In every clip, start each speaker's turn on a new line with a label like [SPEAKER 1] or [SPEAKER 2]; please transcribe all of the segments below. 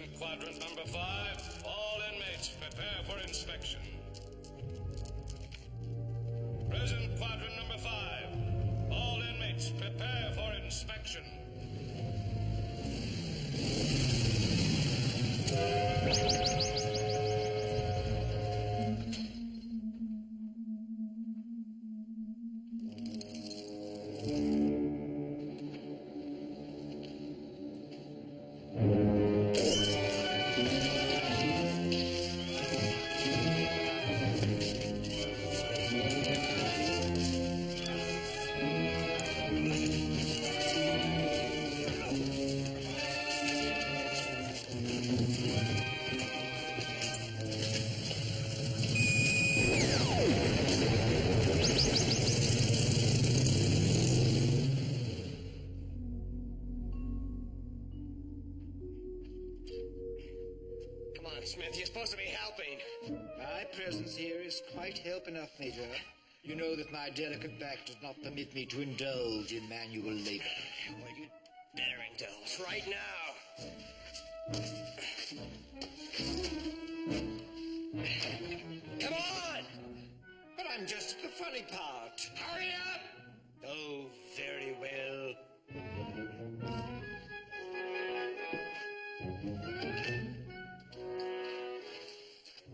[SPEAKER 1] Prison quadrant number 5. All inmates prepare for inspection. Prison quadrant number 5. All inmates prepare for inspection.
[SPEAKER 2] Smith, you're supposed to be helping.
[SPEAKER 3] My presence here is quite help enough, Major. You know that my delicate back does not permit me to indulge in manual labor.
[SPEAKER 2] Well, you better indulge right now. Come on!
[SPEAKER 3] But I'm just at the funny part.
[SPEAKER 2] Hurry up!
[SPEAKER 3] Oh, very well.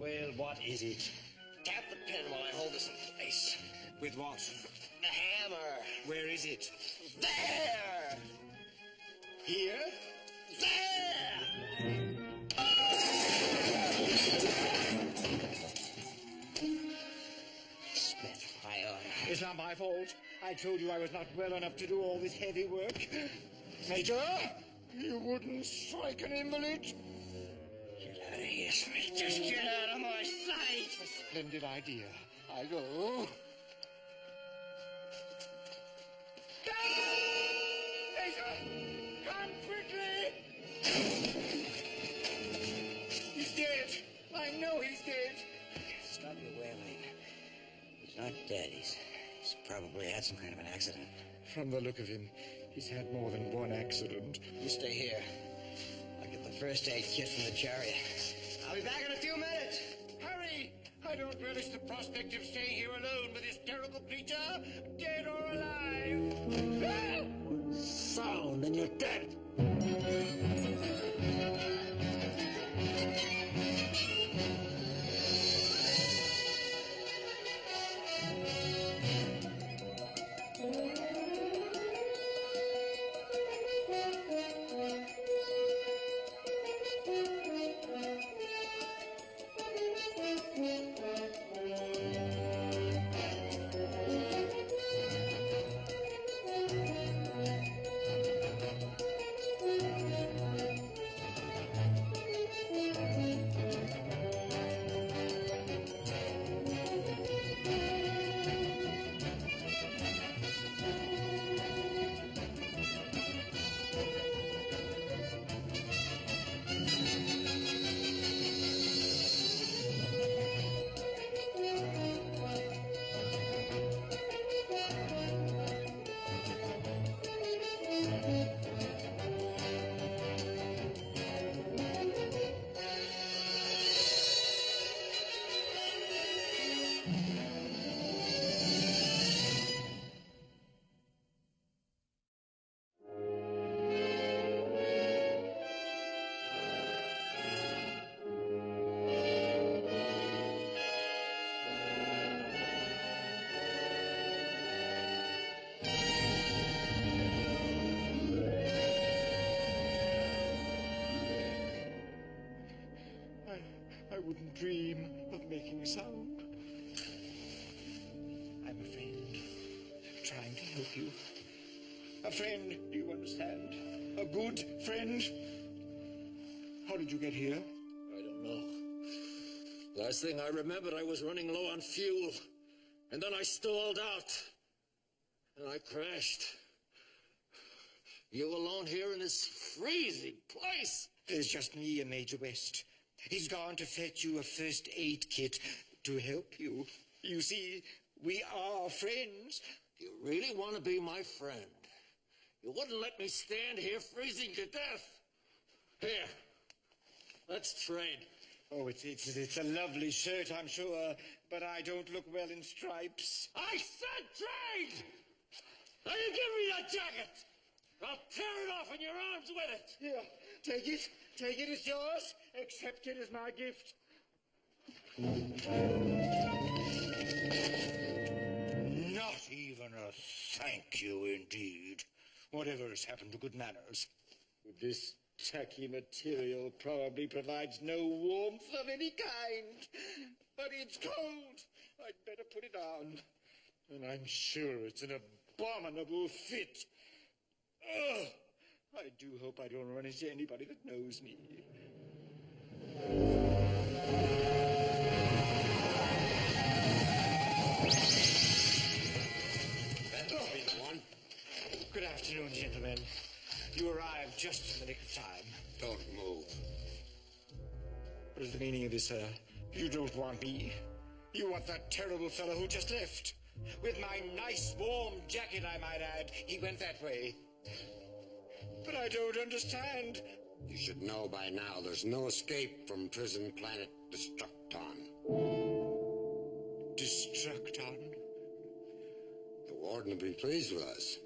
[SPEAKER 3] Well, what is it?
[SPEAKER 2] Tap the pin while I hold this in place.
[SPEAKER 3] With what?
[SPEAKER 2] The hammer.
[SPEAKER 3] Where is it?
[SPEAKER 2] There!
[SPEAKER 3] Here?
[SPEAKER 2] There! Smith,
[SPEAKER 3] It's not my fault. I told you I was not well enough to do all this heavy work. Major, you wouldn't strike an invalid?
[SPEAKER 2] Get out of here, Smith. Just get out of my sight.
[SPEAKER 3] A splendid idea. I go. Major, come quickly. He's dead. I know he's dead.
[SPEAKER 2] Stop your wailing. He's not dead. He's probably had some kind of an accident.
[SPEAKER 3] From the look of him, he's had more than one accident.
[SPEAKER 2] You stay here. I'll get the first aid kit from the chariot. I'll be back in a few minutes.
[SPEAKER 3] Hurry! I don't relish the prospect of staying here alone with this terrible creature, dead or alive.
[SPEAKER 2] Sound and you're dead.
[SPEAKER 3] I wouldn't dream of making sound. I'm a friend, trying to help you. A friend, do you understand? A good friend. How did you get here?
[SPEAKER 4] I don't know. Last thing I remembered, I was running low on fuel. And then I stalled out. And I crashed. You alone here in this freezing place?
[SPEAKER 3] There's just me and Major West. He's gone to fetch you a first aid kit to help you. You see, we are friends.
[SPEAKER 4] You really want to be my friend? You wouldn't let me stand here freezing to death. Here, Let's trade.
[SPEAKER 3] Oh, it's a lovely shirt, I'm sure, but I don't look well in stripes.
[SPEAKER 4] I said trade! Now you give me that jacket! I'll tear it off in your arms with it!
[SPEAKER 3] Here, take it. Take it, it's yours. Accept it as my gift. Not even a thank you, indeed. Whatever has happened to good manners? This tacky material probably provides no warmth of any kind. But it's cold. I'd better put it on. And I'm sure it's an abominable fit. Ugh! I do hope I don't run into anybody that knows me.
[SPEAKER 2] That'll be the one.
[SPEAKER 3] Good afternoon, gentlemen. You arrived just in the nick of time.
[SPEAKER 2] Don't move.
[SPEAKER 3] What is the meaning of this, sir? You don't want me. You want that terrible fellow who just left. With my nice warm jacket, I might add. He went that way. But I don't understand.
[SPEAKER 2] You should know by now there's no escape from prison planet Destructon.
[SPEAKER 3] Destructon?
[SPEAKER 2] The warden will be pleased with us.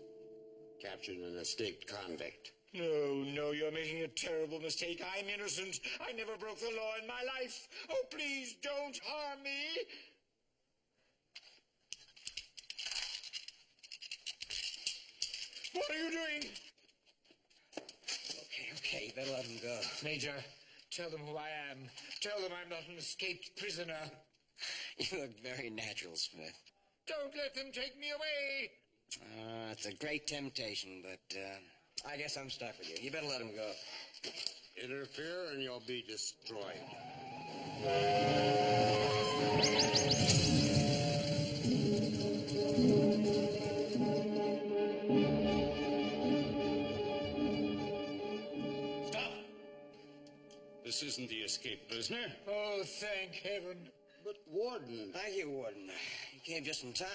[SPEAKER 2] Captured an escaped convict.
[SPEAKER 3] No, you're making a terrible mistake. I'm innocent. I never broke the law in my life. Oh, please don't harm me. What are you doing?
[SPEAKER 2] Okay, you better let him go.
[SPEAKER 3] Major, tell them who I am. Tell them I'm not an escaped prisoner.
[SPEAKER 2] You look very natural, Smith.
[SPEAKER 3] Don't let them take me away.
[SPEAKER 2] It's a great temptation, but I guess I'm stuck with you. You better let him go. Interfere and you'll be destroyed.
[SPEAKER 1] Stop! This isn't the escaped prisoner.
[SPEAKER 3] Oh, thank heaven.
[SPEAKER 2] But, Warden... Thank you, Warden. You came just in time.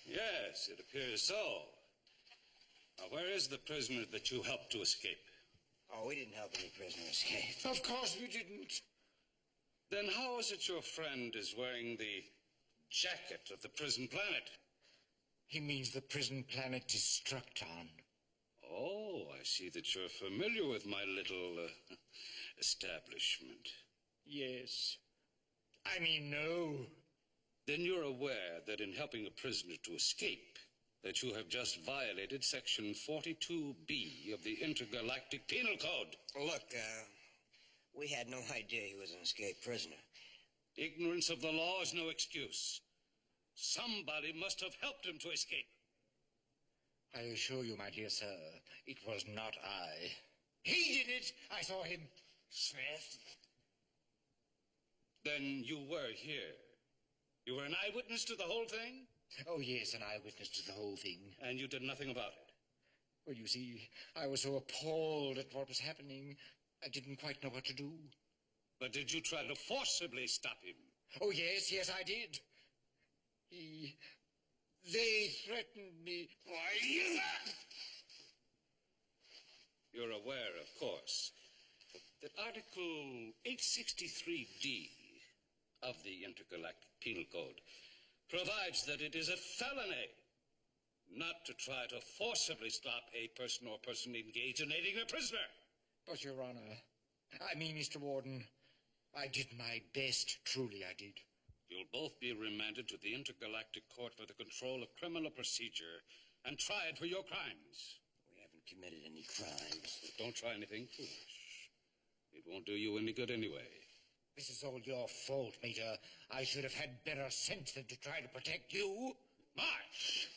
[SPEAKER 1] Yes, it appears so. Now, where is the prisoner that you helped to escape?
[SPEAKER 2] Oh, we didn't help any prisoner escape.
[SPEAKER 3] Of course we didn't.
[SPEAKER 1] Then how is it your friend is wearing the jacket of the prison planet?
[SPEAKER 3] He means the prison planet Destructon.
[SPEAKER 1] Oh, I see that you're familiar with my little establishment.
[SPEAKER 3] Yes. I mean, no.
[SPEAKER 1] Then you're aware that in helping a prisoner to escape, that you have just violated Section 42B of the Intergalactic Penal Code.
[SPEAKER 2] Look, we had no idea he was an escaped prisoner.
[SPEAKER 1] Ignorance of the law is no excuse. Somebody must have helped him to escape.
[SPEAKER 3] I assure you, my dear sir, it was not I. He did it! I saw him. Smith.
[SPEAKER 1] Then you were here. You were an eyewitness to the whole thing?
[SPEAKER 3] Oh, yes, an eyewitness to the whole thing.
[SPEAKER 1] And you did nothing about it?
[SPEAKER 3] Well, you see, I was so appalled at what was happening, I didn't quite know what to do.
[SPEAKER 1] But did you try to forcibly stop him?
[SPEAKER 3] Oh, yes, I did. They threatened me. Why?
[SPEAKER 1] You're aware, of course, that Article 863D of the Intergalactic Penal Code provides that it is a felony not to try to forcibly stop a person or person engaged in aiding a prisoner.
[SPEAKER 3] But, Your Honor, I mean, Mr. Warden, I did my best, truly I did.
[SPEAKER 1] You'll both be remanded to the Intergalactic Court for the Control of Criminal Procedure and tried for your crimes.
[SPEAKER 2] We haven't committed any crimes.
[SPEAKER 1] Don't try anything foolish. It won't do you any good anyway.
[SPEAKER 3] This is all your fault, Major. I should have had better sense than to try to protect you.
[SPEAKER 1] March!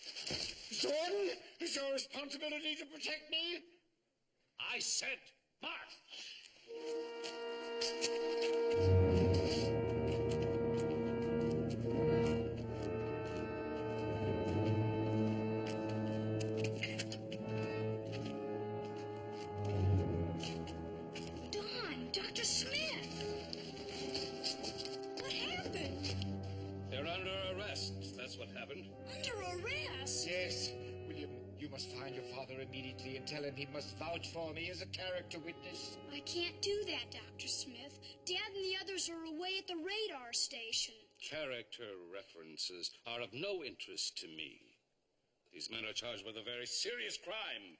[SPEAKER 3] Jordan, it's your responsibility to protect me.
[SPEAKER 1] I said march!
[SPEAKER 5] Don, Dr. Smith. What happened?
[SPEAKER 1] They're under arrest. That's what happened.
[SPEAKER 5] Under arrest?
[SPEAKER 3] Yes, William, you must find your father immediately and tell him he must vouch for me as a character witness.
[SPEAKER 5] I can't do that, Dr. Smith. Dad and the others are away at the radar station.
[SPEAKER 1] Character references are of no interest to me. These men are charged with a very serious crime.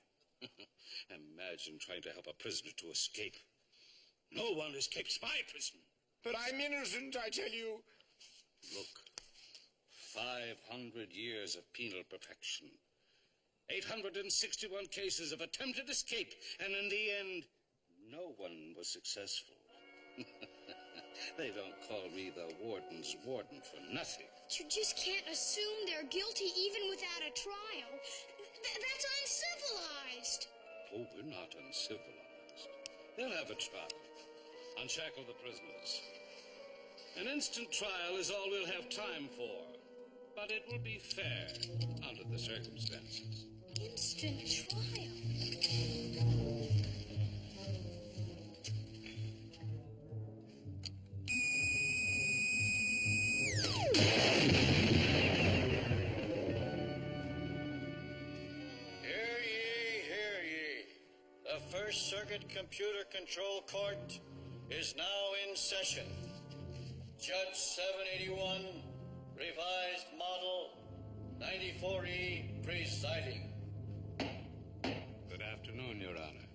[SPEAKER 1] Imagine trying to help a prisoner to escape. No one escapes my prison.
[SPEAKER 3] But I'm innocent, I tell you.
[SPEAKER 1] Look, 500 years of penal perfection. 861 cases of attempted escape, and in the end, no one was successful. They don't call me the warden's warden for nothing.
[SPEAKER 5] You just can't assume they're guilty even without a trial. That's uncivilized.
[SPEAKER 1] Oh, we're not uncivilized. They'll have a trial. Unshackle the prisoners. An instant trial is all we'll have time for. But it will be fair under the circumstances.
[SPEAKER 5] Instant trial.
[SPEAKER 6] Hear ye. The First Circuit Computer Control Court is now in session. Judge 781, revised model 94E presiding.
[SPEAKER 1] Good afternoon, Your Honor.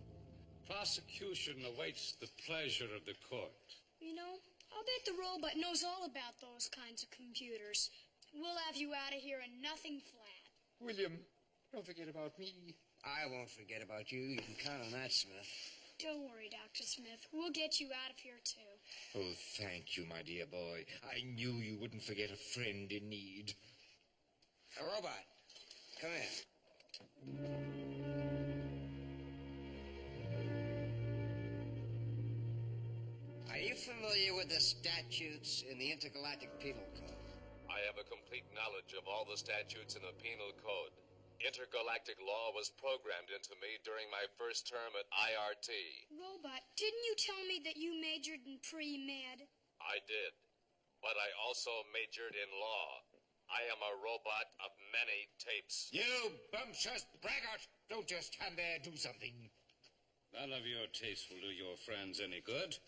[SPEAKER 1] Prosecution awaits the pleasure of the court.
[SPEAKER 5] You know, I'll bet the robot knows all about those kinds of computers. We'll have you out of here in nothing flat.
[SPEAKER 3] William, don't forget about me.
[SPEAKER 2] I won't forget about you. You can count on that, Smith.
[SPEAKER 5] Don't worry, Dr. Smith. We'll get you out of here, too.
[SPEAKER 3] Oh, thank you, my dear boy. I knew you wouldn't forget a friend in need.
[SPEAKER 2] A robot, come in. Are you familiar with the statutes in the Intergalactic Penal Code?
[SPEAKER 7] I have a complete knowledge of all the statutes in the Penal Code. Intergalactic law was programmed into me during my first term at IRT.
[SPEAKER 5] Robot, didn't you tell me that you majored in pre-med?
[SPEAKER 7] I did, but I also majored in law. I am a robot of many tapes.
[SPEAKER 3] You bumptious braggart! Don't just stand there, do something.
[SPEAKER 1] None of your tapes will do your friends any good.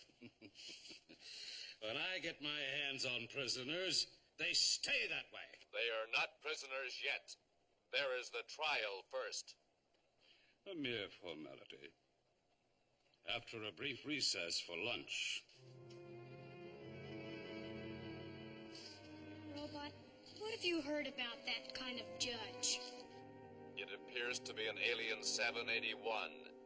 [SPEAKER 1] When I get my hands on prisoners, they stay that way.
[SPEAKER 7] They are not prisoners yet. There is the trial first.
[SPEAKER 1] A mere formality. After a brief recess for lunch.
[SPEAKER 5] Robot, what have you heard about that kind of judge?
[SPEAKER 7] It appears to be an Alien 781,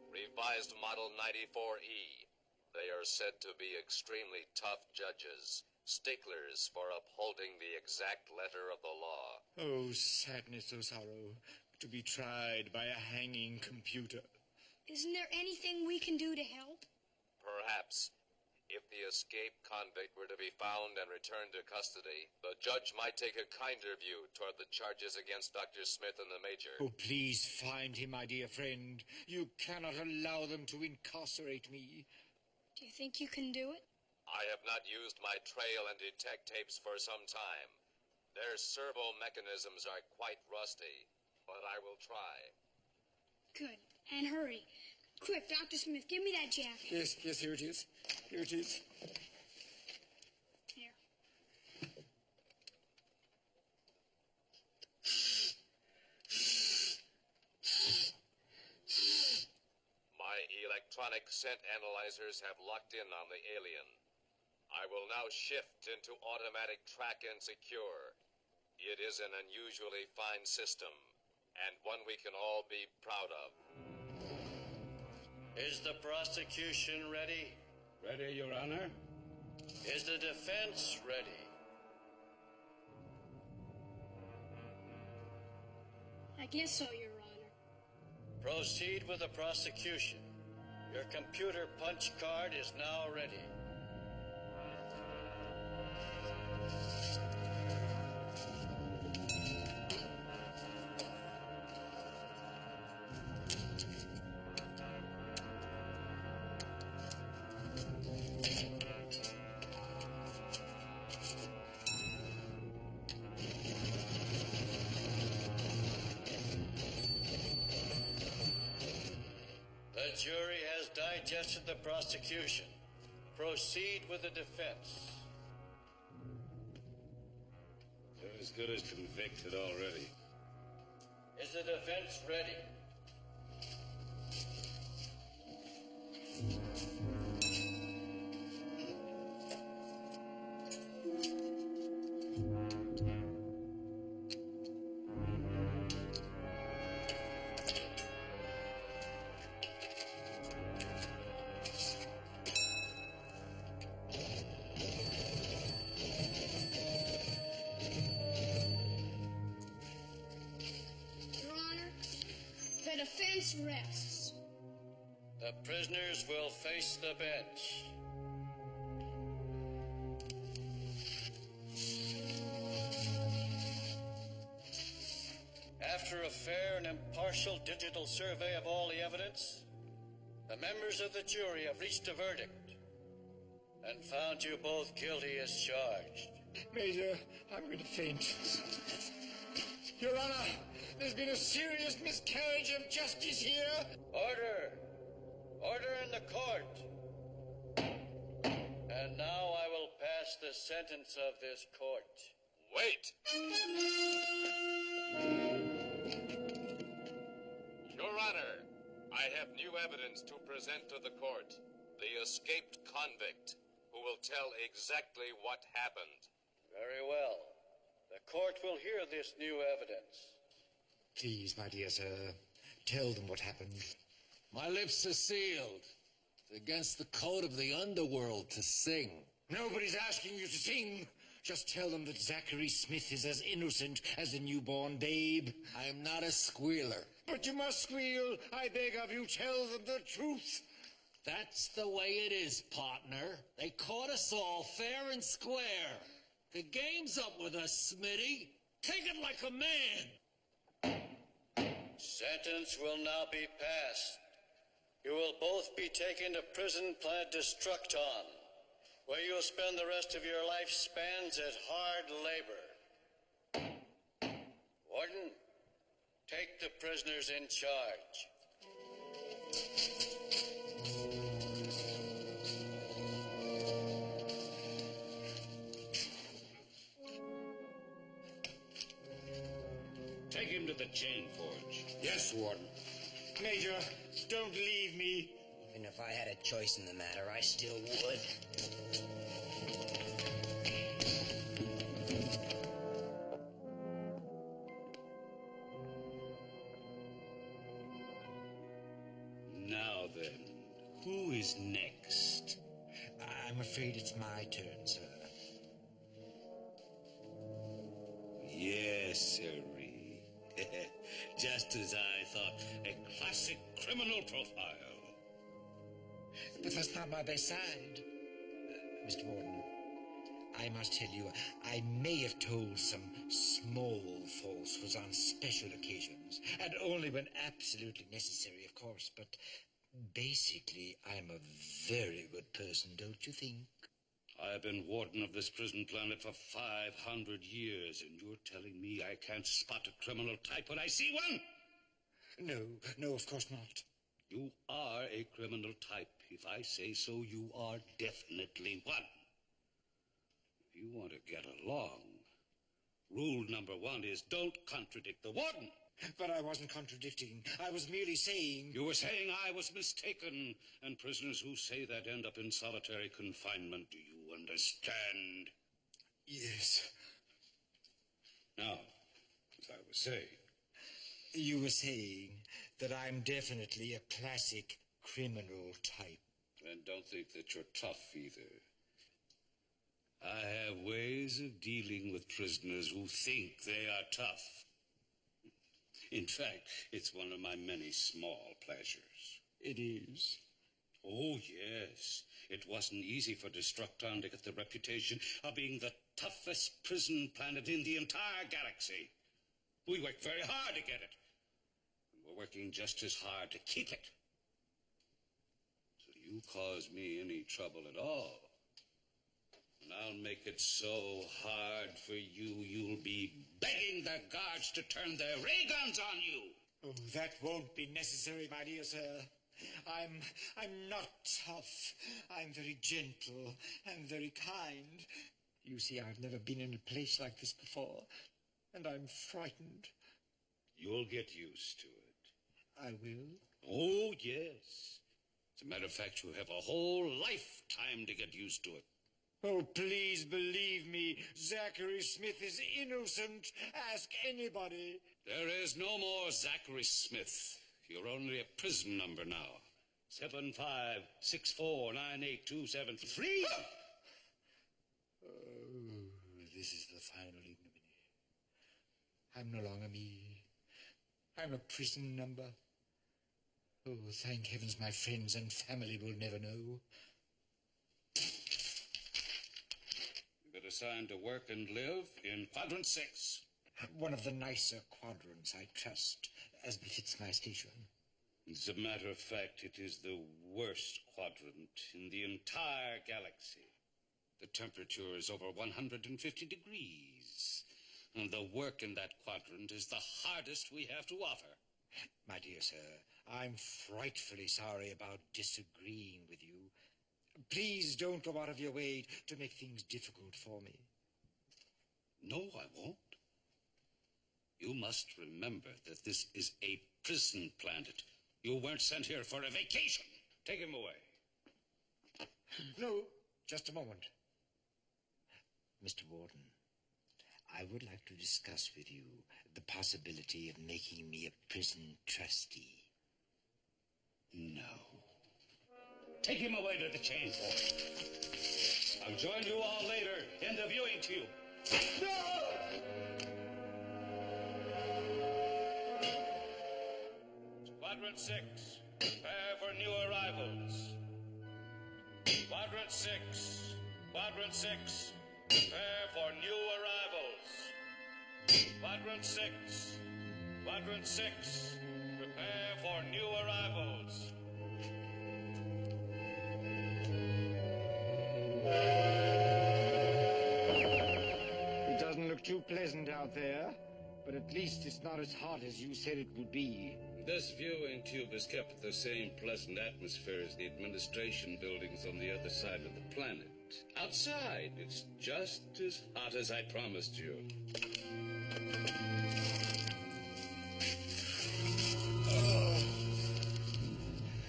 [SPEAKER 7] revised model 94E. They are said to be extremely tough judges, sticklers for upholding the exact letter of the law.
[SPEAKER 3] Oh, sadness, oh sorrow, to be tried by a hanging computer.
[SPEAKER 5] Isn't there anything we can do to help?
[SPEAKER 7] Perhaps. If the escaped convict were to be found and returned to custody, the judge might take a kinder view toward the charges against Dr. Smith and the Major.
[SPEAKER 3] Oh, please find him, my dear friend. You cannot allow them to incarcerate me.
[SPEAKER 5] Do you think you can do it?
[SPEAKER 7] I have not used my trail and detect tapes for some time. Their servo mechanisms are quite rusty, but I will try.
[SPEAKER 5] Good. And hurry. Quick, Dr. Smith, give me that jacket.
[SPEAKER 3] Yes, here it is. Here it is.
[SPEAKER 5] Here.
[SPEAKER 7] My electronic scent analyzers have locked in on the alien. I will now shift into automatic track and secure. It is an unusually fine system, and one we can all be proud of.
[SPEAKER 6] Is the prosecution ready?
[SPEAKER 1] Ready, Your Honor?
[SPEAKER 6] Is the defense ready?
[SPEAKER 5] I guess so, Your Honor.
[SPEAKER 6] Proceed with the prosecution. Your computer punch card is now ready. The jury has digested the prosecution. proceed with the defense.
[SPEAKER 1] You're as good as convicted already.
[SPEAKER 6] Is the defense ready?
[SPEAKER 5] Your Honor, the defense rests.
[SPEAKER 6] The prisoners will face the bench. After a fair and impartial digital survey of all the evidence, the members of the jury have reached a verdict and found you both guilty as charged.
[SPEAKER 3] Major, I'm going to faint. Your Honor, there's been a serious miscarriage of justice here.
[SPEAKER 6] Order! Order in the court! And now I will pass the sentence of this court.
[SPEAKER 7] Wait! Your Honor, I have new evidence to present to the court. The escaped convict, who will tell exactly what happened.
[SPEAKER 6] Very well. The court will hear this new evidence.
[SPEAKER 3] Please, my dear sir, tell them what happened.
[SPEAKER 4] My lips are sealed. It's against the code of the underworld to sing.
[SPEAKER 3] Nobody's asking you to sing. Just tell them that Zachary Smith is as innocent as a newborn babe.
[SPEAKER 4] I am not a squealer.
[SPEAKER 3] But you must squeal. I beg of you, tell them the truth.
[SPEAKER 4] That's the way it is, partner. They caught us all fair and square. The game's up with us, Smitty. Take it like a man.
[SPEAKER 6] Sentence will now be passed. You will both be taken to prison Planet Destructon, where you'll spend the rest of your lifespans at hard labor. Warden, take the prisoners in charge.
[SPEAKER 1] Take him to the chain forge.
[SPEAKER 3] Yes, Warden. Major, don't leave me.
[SPEAKER 2] Even if I had a choice in the matter, I still would.
[SPEAKER 1] Now then, who is next?
[SPEAKER 3] I'm afraid it's my turn, sir.
[SPEAKER 1] Yes, sirree. Just as I thought. A classic criminal profile.
[SPEAKER 3] But that's not my best side. Mr. Warden, I must tell you, I may have told some small falsehoods on special occasions, and only when absolutely necessary, of course, but basically, I'm a very good person, don't you think?
[SPEAKER 1] I have been warden of this prison planet for 500 years, and you're telling me I can't spot a criminal type when I see one?
[SPEAKER 3] No, of course not.
[SPEAKER 1] You are a criminal type. If I say so, you are definitely one. If you want to get along, rule number 1 is don't contradict the warden.
[SPEAKER 3] But I wasn't contradicting. I was merely saying...
[SPEAKER 1] You were saying I was mistaken, and prisoners who say that end up in solitary confinement. Do you understand?
[SPEAKER 3] Yes.
[SPEAKER 1] Now, as I was saying...
[SPEAKER 3] You were saying that I'm definitely a classic criminal type.
[SPEAKER 1] And don't think that you're tough, either. I have ways of dealing with prisoners who think they are tough. In fact, it's one of my many small pleasures.
[SPEAKER 3] It is?
[SPEAKER 1] Oh, yes. It wasn't easy for Destructon to get the reputation of being the toughest prison planet in the entire galaxy. We worked very hard to get it. And we're working just as hard to keep it. So you cause me any trouble at all, and I'll make it so hard for you, you'll be begging the guards to turn their ray guns on you.
[SPEAKER 3] Oh, that won't be necessary, my dear sir. I'm not tough. I'm very gentle and very kind. You see, I've never been in a place like this before, and I'm frightened.
[SPEAKER 1] You'll get used to it.
[SPEAKER 3] I will?
[SPEAKER 1] Oh, yes. As a matter of fact, you have a whole lifetime to get used to it.
[SPEAKER 3] Oh, please believe me, Zachary Smith is innocent. Ask anybody.
[SPEAKER 1] There is no more Zachary Smith. You're only a prison number now. 75649827
[SPEAKER 3] Oh, this is the final ignominy. I'm no longer me. I'm a prison number. Oh, thank heavens my friends and family will never know.
[SPEAKER 1] You've been assigned to work and live in Quadrant 6.
[SPEAKER 3] One of the nicer quadrants, I trust, as befits my station.
[SPEAKER 1] As a matter of fact, it is the worst quadrant in the entire galaxy. The temperature is over 150 degrees. And the work in that quadrant is the hardest we have to offer.
[SPEAKER 3] My dear sir, I'm frightfully sorry about disagreeing with you. Please don't go out of your way to make things difficult for me.
[SPEAKER 1] No, I won't. You must remember that this is a prison planet. You weren't sent here for a vacation. Take him away.
[SPEAKER 3] No, just a moment. Mr. Warden, I would like to discuss with you the possibility of making me a prison trustee.
[SPEAKER 1] No. Take him away to the chain port. I'll join you all later in the viewing tube. No! Quadrant 6, prepare for new arrivals. Quadrant 6, Quadrant 6, prepare for new arrivals. Quadrant 6, Quadrant 6, prepare for new arrivals.
[SPEAKER 3] It doesn't look too pleasant out there, but at least it's not as hot as you said it would be.
[SPEAKER 1] This viewing tube has kept the same pleasant atmosphere as the administration buildings on the other side of the planet. Outside, it's just as hot as I promised you.
[SPEAKER 2] Oh,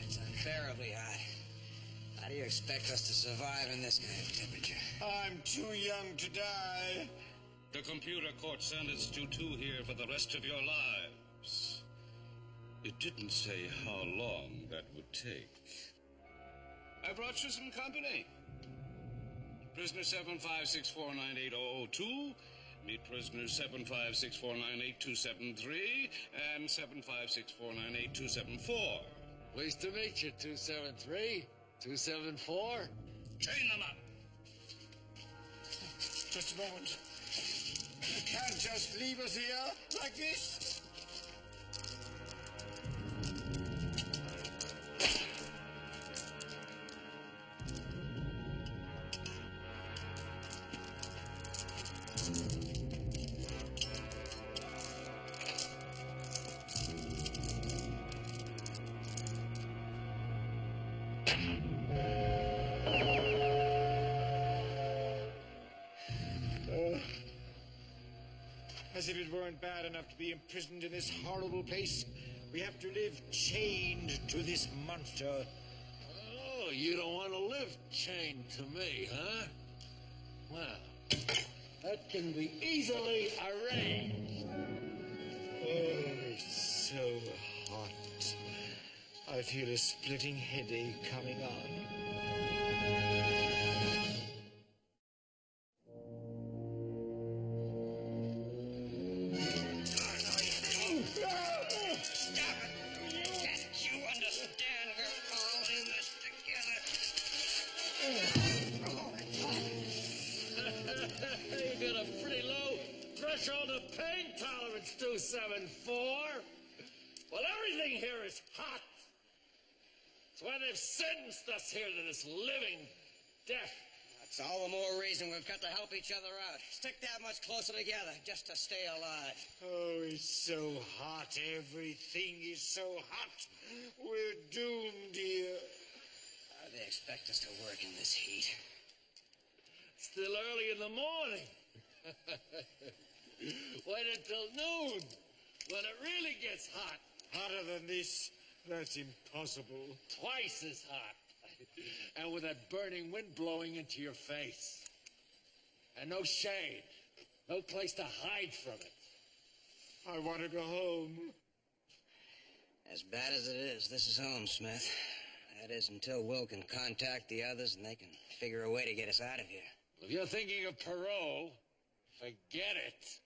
[SPEAKER 2] it's unbearably hot. How do you expect us to survive in this kind of temperature?
[SPEAKER 3] I'm too young to die.
[SPEAKER 1] The computer court sentenced you two here for the rest of your lives. It didn't say how long that would take. I brought you some company. Prisoner 7564980002, meet prisoner 75649827 and 75649827
[SPEAKER 4] Pleased to meet you, 273, 274.
[SPEAKER 1] Chain them up.
[SPEAKER 3] Just a moment. You can't just leave us here like this. As if it weren't bad enough to be imprisoned in this horrible place, we have to live chained to this monster.
[SPEAKER 4] Oh, you don't want to live chained to me, huh? Well, that can be easily arranged.
[SPEAKER 3] Oh, it's so hot. I feel a splitting headache coming on.
[SPEAKER 4] You got a pretty low threshold of pain tolerance, 274. Well, everything here is hot. That's why they've sentenced us here to this living death.
[SPEAKER 2] It's all the more reason we've got to help each other out. Stick that much closer together just to stay alive.
[SPEAKER 3] Oh, it's so hot. Everything is so hot. We're doomed here.
[SPEAKER 2] How do they expect us to work in this heat?
[SPEAKER 4] Still early in the morning. Wait until noon, when it really gets hot.
[SPEAKER 3] Hotter than this? That's impossible.
[SPEAKER 4] Twice as hot. And with that burning wind blowing into your face. And no shade. No place to hide from it.
[SPEAKER 3] I want to go home.
[SPEAKER 2] As bad as it is, this is home, Smith. That is until Will can contact the others and they can figure a way to get us out of here.
[SPEAKER 4] If you're thinking of parole, forget it.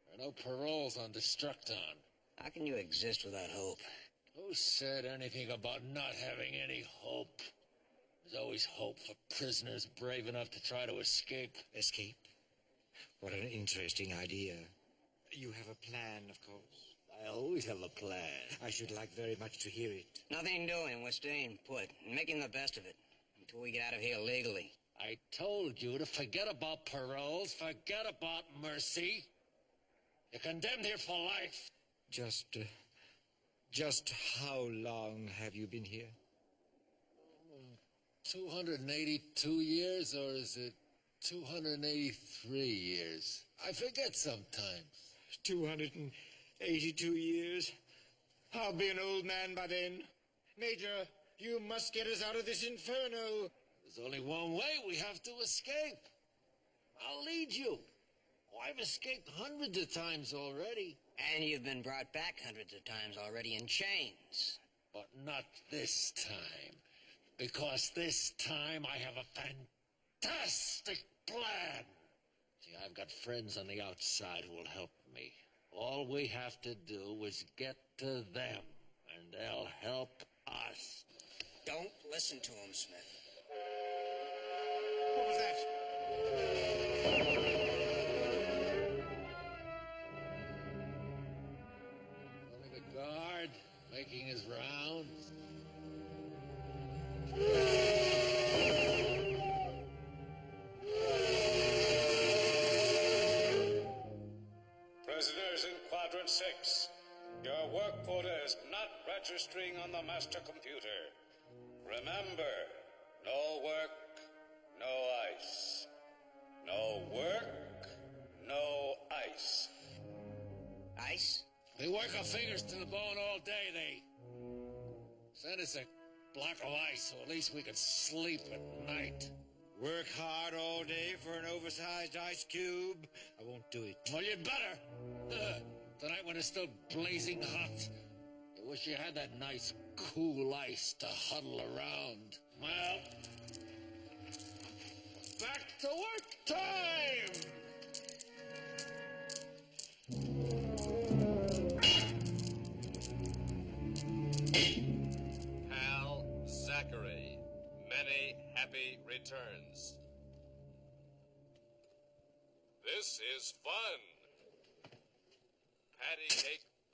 [SPEAKER 4] There are no paroles on Destructon.
[SPEAKER 2] How can you exist without hope?
[SPEAKER 4] Who said anything about not having any hope? There's always hope for prisoners brave enough to try to escape.
[SPEAKER 3] Escape? What an interesting idea. You have a plan, of course.
[SPEAKER 4] I always have a plan.
[SPEAKER 3] I should like very much to hear it.
[SPEAKER 2] Nothing doing. We're staying put and making the best of it until we get out of here legally.
[SPEAKER 4] I told you to forget about paroles, forget about mercy. You're condemned here for life.
[SPEAKER 3] Just how long have you been here?
[SPEAKER 4] 282 years, or is it 283 years? I forget sometimes.
[SPEAKER 3] 282 years. I'll be an old man by then. Major, you must get us out of this inferno.
[SPEAKER 4] There's only one way. We have to escape. I'll lead you. Oh, I've escaped hundreds of times already.
[SPEAKER 2] And you've been brought back hundreds of times already in chains.
[SPEAKER 4] But not this time. Because this time I have a fantastic plan. See, I've got friends on the outside who will help me. All we have to do is get to them, and they'll help us.
[SPEAKER 2] Don't listen to him, Smith.
[SPEAKER 3] What was that?
[SPEAKER 4] Only the guard making his rounds.
[SPEAKER 1] Prisoners in Quadrant 6, your work quota is not registering on the master computer. Remember, no work, no ice. No work, no ice.
[SPEAKER 2] Ice?
[SPEAKER 4] They work our fingers to the bone all day. They send us a block of ice so at least we can sleep at night.
[SPEAKER 3] Work hard all day for an oversized ice cube? I won't do it.
[SPEAKER 4] Well, you'd better. Tonight when it's still blazing hot. I wish you had that nice, cool ice to huddle around. Well, back to work time!
[SPEAKER 7] Hal Zachary, many happy returns. This is fun.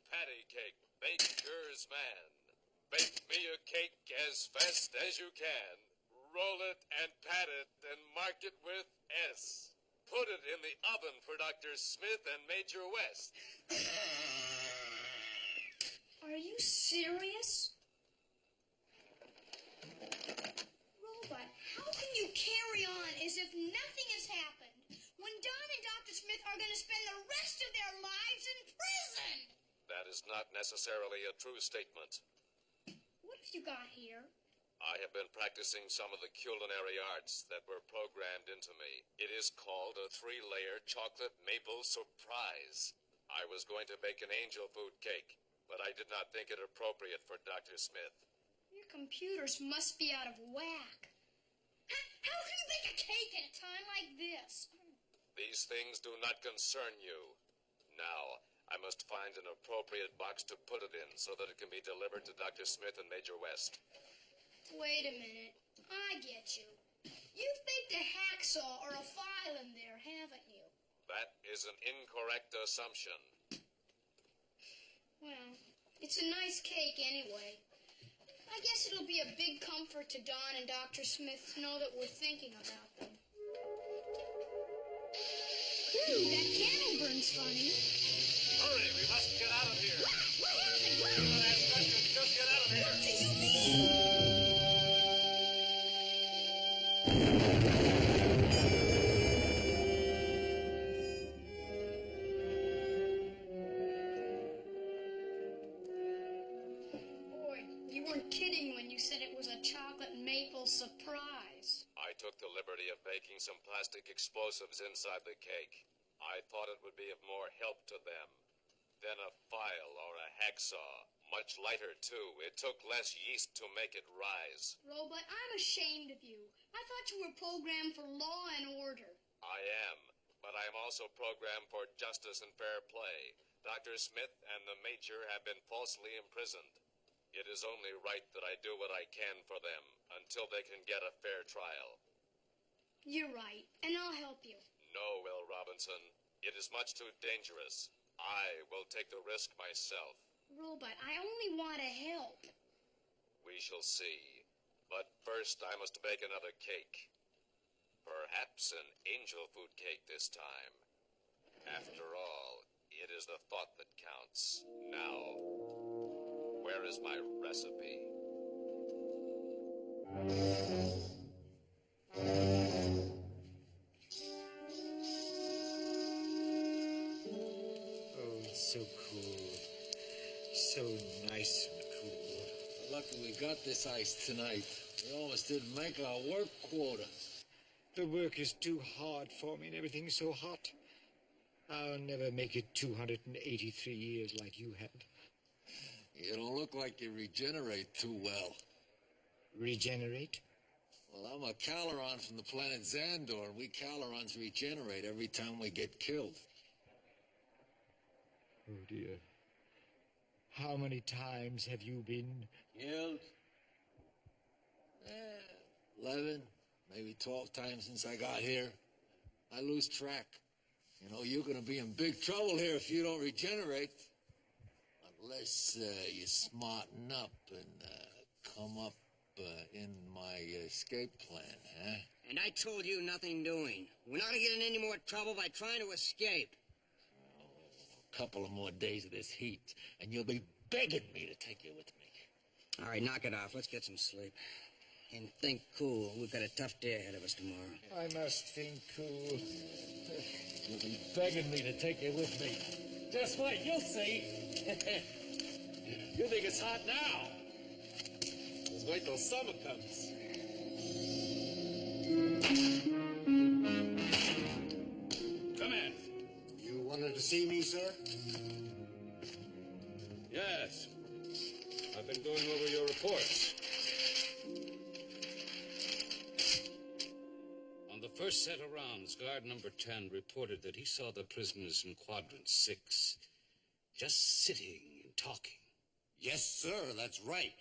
[SPEAKER 7] Patty cake, baker's man. Bake me a cake as fast as you can. Roll it and pat it and mark it with S. Put it in the oven for Dr. Smith and Major West.
[SPEAKER 5] Are you serious? Robot, how can you carry on as if nothing has happened when Don and Dr. Smith are going to spend the rest of their lives in prison?
[SPEAKER 7] That is not necessarily a true statement.
[SPEAKER 5] What have you got here?
[SPEAKER 7] I have been practicing some of the culinary arts that were programmed into me. It is called a 3-layer chocolate maple surprise. I was going to bake an angel food cake, but I did not think it appropriate for Dr. Smith.
[SPEAKER 5] Your computers must be out of whack. How can you bake a cake at a time like this?
[SPEAKER 7] These things do not concern you. Now, I must find an appropriate box to put it in so that it can be delivered to Dr. Smith and Major West.
[SPEAKER 5] Wait a minute. I get you. You've baked a hacksaw or a file in there, haven't you?
[SPEAKER 7] That is an incorrect assumption.
[SPEAKER 5] Well, it's a nice cake anyway. I guess it'll be a big comfort to Don and Dr. Smith to know that we're thinking about them. funny.
[SPEAKER 7] Hurry, we must get out of here.
[SPEAKER 5] Where?
[SPEAKER 7] Don't ask questions, just get out of here.
[SPEAKER 5] What do you mean? Boy, you weren't kidding when you said it was a chocolate maple surprise.
[SPEAKER 7] I took the liberty of making some plastic explosives inside the cake. I thought it would be of more help to them than a file or a hacksaw. Much lighter, too. It took less yeast to make it rise.
[SPEAKER 5] Robot, I'm ashamed of you. I thought you were programmed for law and order.
[SPEAKER 7] I am, but I am also programmed for justice and fair play. Dr. Smith and the Major have been falsely imprisoned. It is only right that I do what I can for them until they can get a fair trial.
[SPEAKER 5] You're right, and I'll help you.
[SPEAKER 7] No, Will Robinson. It is much too dangerous. I will take the risk myself.
[SPEAKER 5] Robot, I only want to help.
[SPEAKER 7] We shall see. But first, I must bake another cake. Perhaps an angel food cake this time. After all, it is the thought that counts. Now, where is my recipe?
[SPEAKER 3] Oh, it's so cool. So nice and cool.
[SPEAKER 4] Lucky we got this ice tonight. We almost didn't make our work quota.
[SPEAKER 3] The work is too hard for me and everything's so hot. I'll never make it 283 years like you had.
[SPEAKER 4] You don't look like you regenerate too well.
[SPEAKER 3] Regenerate?
[SPEAKER 4] Well, I'm a Caloron from the planet Xandor, and we Calorons regenerate every time we get killed.
[SPEAKER 3] Oh, dear. How many times have you been...
[SPEAKER 4] Killed? 11, maybe 12 times since I got here. I lose track. You know, you're going to be in big trouble here if you don't regenerate. Unless you smarten up and come up in my escape plan, huh?
[SPEAKER 2] And I told you nothing doing. We're not going to get in any more trouble by trying to escape.
[SPEAKER 4] A couple of more days of this heat, and you'll be begging me to take you with me.
[SPEAKER 2] All right, knock it off. Let's get some sleep. And think cool. We've got a tough day ahead of us tomorrow.
[SPEAKER 3] I must think cool.
[SPEAKER 4] You'll be begging me to take you with me. Just wait, you'll see. You think it's hot now. Just wait till summer comes.
[SPEAKER 1] Come in.
[SPEAKER 8] You wanted to see me, sir?
[SPEAKER 1] Yes. I've been going over your reports. On the first set of rounds, guard number 10 reported that he saw the prisoners in quadrant 6 just sitting and talking.
[SPEAKER 8] Yes, sir, that's right.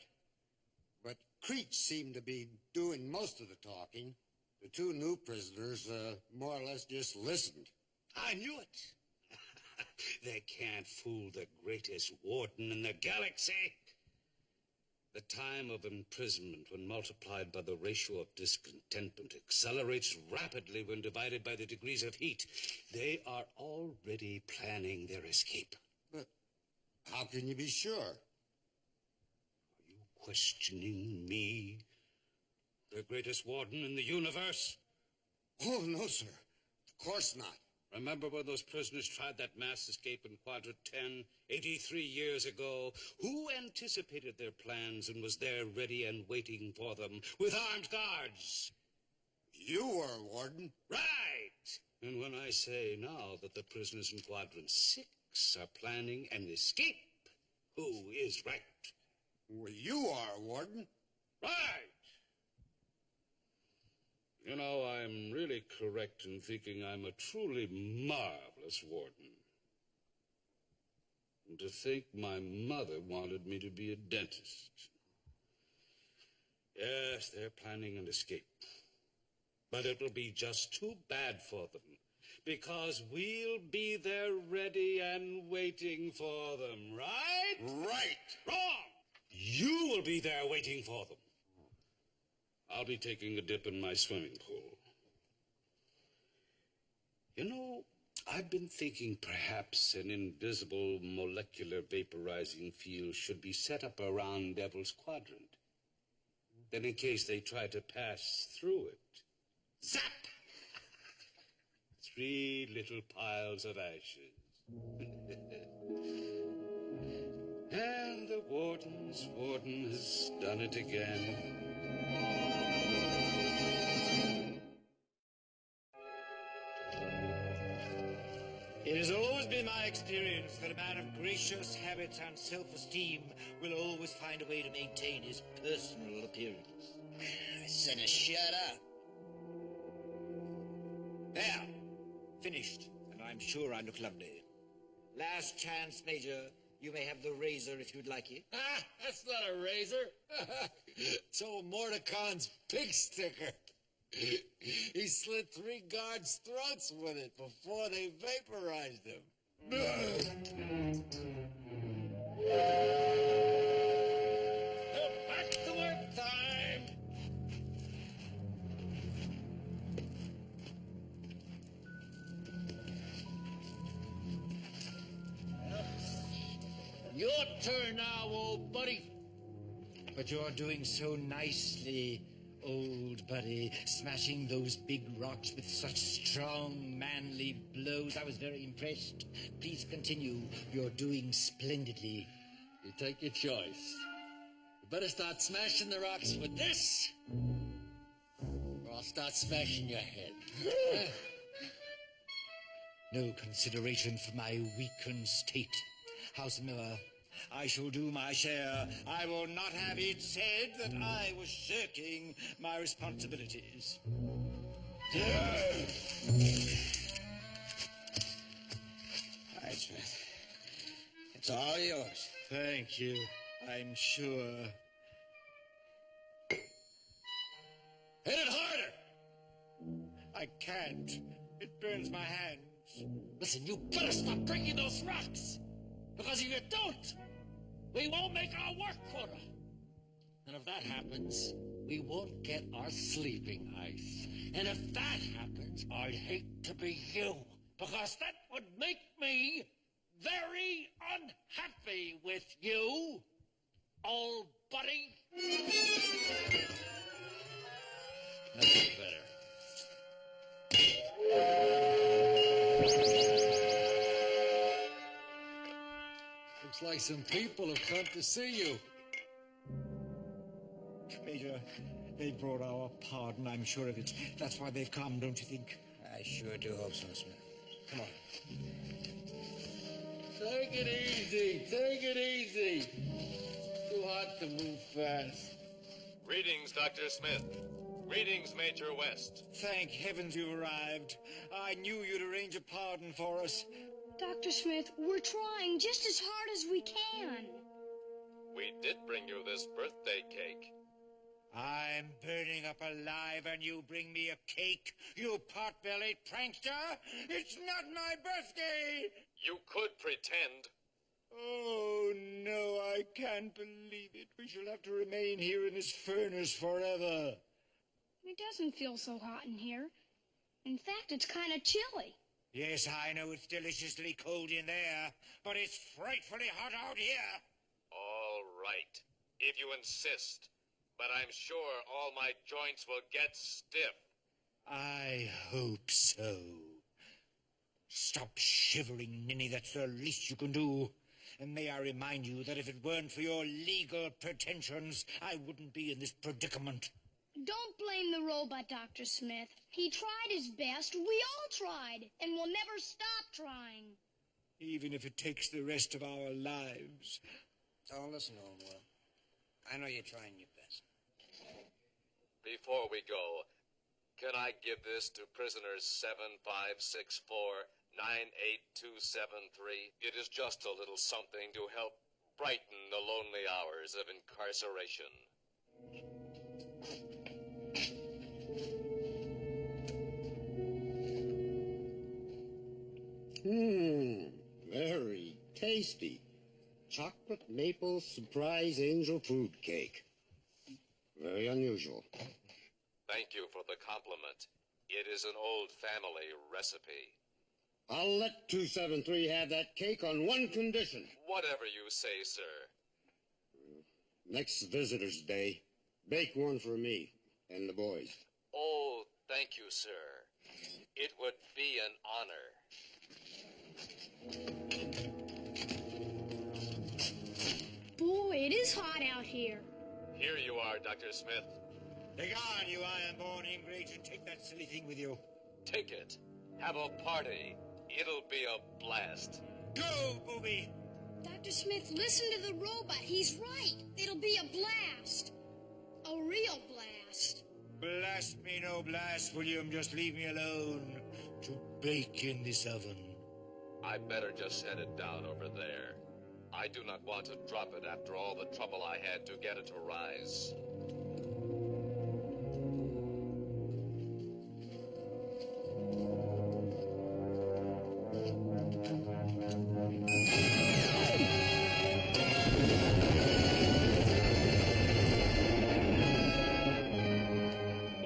[SPEAKER 8] But Creech seemed to be doing most of the talking. The two new prisoners more or less just listened.
[SPEAKER 1] I knew it. They can't fool the greatest warden in the galaxy. The time of imprisonment, when multiplied by the ratio of discontentment, accelerates rapidly when divided by the degrees of heat. They are already planning their escape.
[SPEAKER 8] But how can you be sure?
[SPEAKER 1] Are you questioning me, the greatest warden in the universe?
[SPEAKER 8] Oh, no, sir. Of course not.
[SPEAKER 1] Remember when those prisoners tried that mass escape in Quadrant 10, 83 years ago? Who anticipated their plans and was there ready and waiting for them with armed guards?
[SPEAKER 8] You were, Warden.
[SPEAKER 1] Right! And when I say now that the prisoners in Quadrant 6 are planning an escape, who is right?
[SPEAKER 8] Well, you are, Warden.
[SPEAKER 1] Right! You know, I'm really correct in thinking I'm a truly marvelous warden. And to think my mother wanted me to be a dentist. Yes, they're planning an escape. But it will be just too bad for them, because we'll be there ready and waiting for them, right?
[SPEAKER 8] Right.
[SPEAKER 1] Wrong! You will be there waiting for them. I'll be taking a dip in my swimming pool. You know, I've been thinking perhaps an invisible molecular vaporizing field should be set up around Devil's Quadrant. Then in case they try to pass through it, zap! 3 little piles of ashes. And the warden has done it again.
[SPEAKER 3] It has always been my experience that a man of gracious habits and self-esteem will always find a way to maintain his personal appearance.
[SPEAKER 2] I said to shut up.
[SPEAKER 3] There. Finished. And I'm sure I look lovely. Last chance, Major. You may have the razor if you'd like it.
[SPEAKER 4] Ah, that's not a razor. It's old Mordecai's pig sticker. He slit 3 guards' throats with it before they vaporized him. Back to work time! Your turn now, old buddy.
[SPEAKER 3] But you're doing so nicely, old buddy, smashing those big rocks with such strong, manly blows. I was very impressed. Please continue. You're doing splendidly.
[SPEAKER 4] You take your choice. You better start smashing the rocks with this, or I'll start smashing your head.
[SPEAKER 3] No consideration for my weakened state. Howsoever, I shall do my share. I will not have it said that I was shirking my responsibilities.
[SPEAKER 2] All right, Smith. It's all yours.
[SPEAKER 3] Thank you, I'm sure.
[SPEAKER 4] Hit it harder!
[SPEAKER 3] I can't. It burns my hands.
[SPEAKER 4] Listen, you better stop breaking those rocks! Because if you don't, we won't make our work quota. And if that happens, we won't get our sleeping ice. And if that happens, I'd hate to be you, because that would make me very unhappy with you, old buddy. That's better. Looks like some people have come to see you.
[SPEAKER 3] Major, they've brought our pardon, I'm sure of it. That's why they've come, don't you think?
[SPEAKER 2] I sure do hope so, Smith. Come on.
[SPEAKER 4] Take it easy. Take it easy. Too hot to move fast.
[SPEAKER 7] Greetings, Dr. Smith. Greetings, Major West.
[SPEAKER 3] Thank heavens you've arrived. I knew you'd arrange a pardon for us.
[SPEAKER 5] Dr. Smith, we're trying just as hard as we can.
[SPEAKER 7] We did bring you this birthday cake.
[SPEAKER 3] I'm burning up alive and you bring me a cake, you pot-bellied prankster? It's not my birthday!
[SPEAKER 7] You could pretend.
[SPEAKER 3] Oh, no, I can't believe it. We shall have to remain here in this furnace forever.
[SPEAKER 5] It doesn't feel so hot in here. In fact, it's kind of chilly.
[SPEAKER 3] Yes, I know it's deliciously cold in there, but it's frightfully hot out here.
[SPEAKER 7] All right, if you insist. But I'm sure all my joints will get stiff.
[SPEAKER 3] I hope so. Stop shivering, Ninny. That's the least you can do. And may I remind you that if it weren't for your legal pretensions, I wouldn't be in this predicament.
[SPEAKER 5] Don't blame the robot, Dr. Smith. He tried his best. We all tried. And we'll never stop trying.
[SPEAKER 3] Even if it takes the rest of our lives.
[SPEAKER 2] Oh, listen, old Will. I know you're trying your best.
[SPEAKER 7] Before we go, can I give this to prisoners 7564-98273? It is just a little something to help brighten the lonely hours of incarceration.
[SPEAKER 8] Very tasty. Chocolate maple surprise angel food cake. Very unusual.
[SPEAKER 7] Thank you for the compliment. It is an old family recipe.
[SPEAKER 8] I'll let 273 have that cake on one condition.
[SPEAKER 7] Whatever you say, sir.
[SPEAKER 8] Next Visitor's Day, bake one for me and the boys.
[SPEAKER 7] Oh, thank you, sir. It would be an honor.
[SPEAKER 5] Boy, it is hot out here.
[SPEAKER 7] Here you are, Dr. Smith.
[SPEAKER 3] Begone, you iron-born ingrate, and take that silly thing with you.
[SPEAKER 7] Take it. Have a party. It'll be a blast.
[SPEAKER 3] Go, booby!
[SPEAKER 5] Dr. Smith, listen to the robot. He's right. It'll be a blast. A real blast.
[SPEAKER 3] Blast me no blast, William. Just leave me alone to bake in this oven.
[SPEAKER 7] I better just set it down over there. I do not want to drop it after all the trouble I had to get it to rise.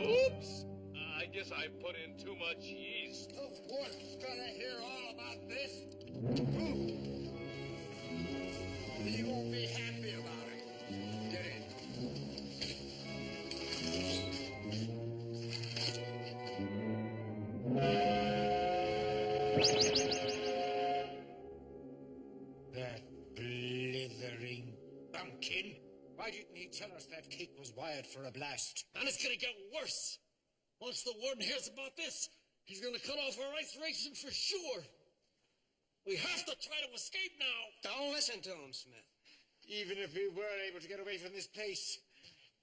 [SPEAKER 7] Oops! I guess I put in too much yeast.
[SPEAKER 8] The fort's gonna hear all about this. He won't be happy about it. Get in.
[SPEAKER 3] That blithering bumpkin. Why didn't he tell us that cake was wired for a blast?
[SPEAKER 4] And it's gonna get worse. Once the warden hears about this, he's gonna cut off our ice ration for sure. We have to try to escape now.
[SPEAKER 2] Don't listen to him, Smith.
[SPEAKER 3] Even if we were able to get away from this place,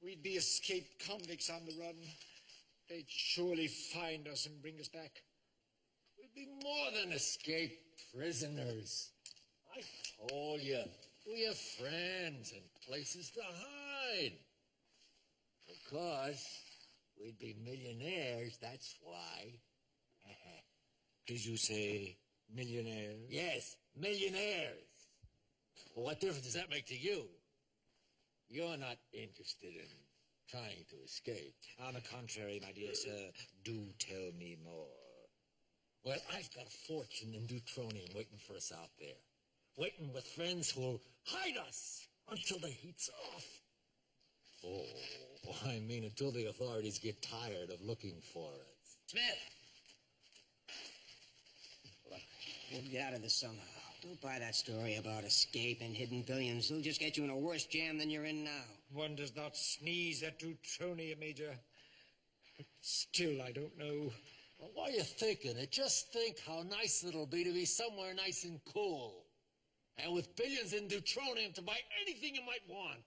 [SPEAKER 3] we'd be escaped convicts on the run. They'd surely find us and bring us back.
[SPEAKER 4] We'd be more than escape prisoners. I told you, we have friends and places to hide. Of course, we'd be millionaires, that's why.
[SPEAKER 3] Did you say millionaires?
[SPEAKER 4] Yes, millionaires. Well, what difference does that make to you? You're not interested in trying to escape.
[SPEAKER 3] On the contrary, my dear sir, do tell me more.
[SPEAKER 4] Well, I've got a fortune in deuteronium waiting for us out there. Waiting with friends who'll hide us until the heat's off. Oh, I mean until the authorities get tired of looking for us.
[SPEAKER 2] Smith! Look, we'll get out of this somehow. Don't buy that story about escape and hidden billions. It'll just get you in a worse jam than you're in now.
[SPEAKER 3] One does not sneeze at deuteronium, Major. But still, I don't know.
[SPEAKER 4] Well, while you're thinking it, just think how nice it'll be to be somewhere nice and cool. And with billions in deuteronium to buy anything you might want.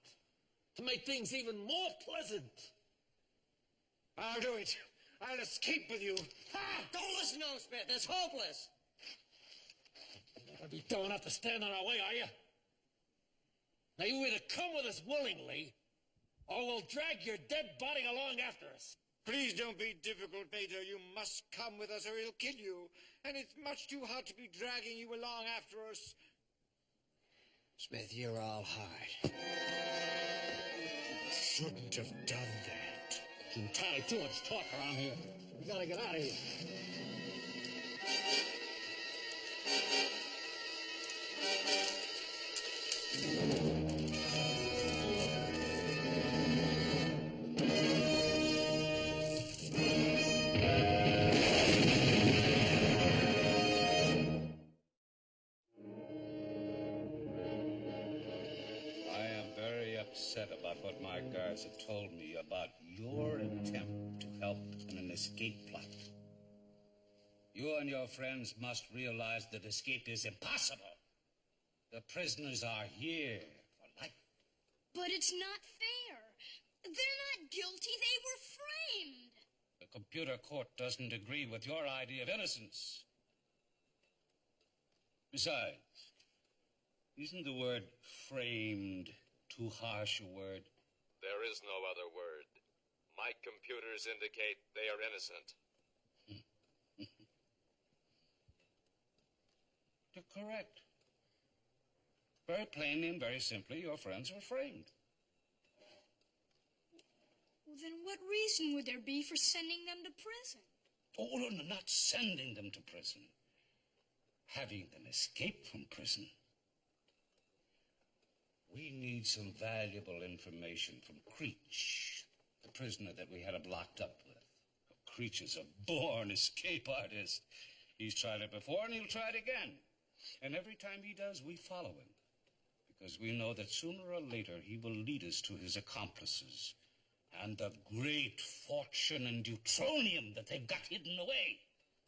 [SPEAKER 4] To make things even more pleasant.
[SPEAKER 3] I'll do it. I'll escape with you.
[SPEAKER 2] Ha! Don't listen to him, Smith. It's hopeless.
[SPEAKER 4] You're not gonna be dumb enough to stand on our way, are you? Now you either come with us willingly, or we'll drag your dead body along after us.
[SPEAKER 3] Please don't be difficult, Major. You must come with us or he'll kill you. And it's much too hot to be dragging you along after us.
[SPEAKER 2] Smith, you're all hard.
[SPEAKER 3] Shouldn't have done that.
[SPEAKER 4] It's entirely too much talk around here. We gotta get out of here.
[SPEAKER 1] Upset about what my guards have told me about your attempt to help in an escape plot. You and your friends must realize that escape is impossible. The prisoners are here for life.
[SPEAKER 5] But it's not fair. They're not guilty. They were framed.
[SPEAKER 1] The computer court doesn't agree with your idea of innocence. Besides, isn't the word framed too harsh a word?
[SPEAKER 7] There is no other word. My computers indicate they are innocent.
[SPEAKER 1] You're correct. Very plainly and very simply, your friends were framed.
[SPEAKER 5] Well, then what reason would there be for sending them to prison?
[SPEAKER 1] Oh, no, not sending them to prison. having them escape from prison. We need some valuable information from Creech, the prisoner that we had him locked up with. Creech is a born escape artist. He's tried it before and he'll try it again. And every time he does, we follow him. Because we know that sooner or later he will lead us to his accomplices and the great fortune and deutronium that they've got hidden away.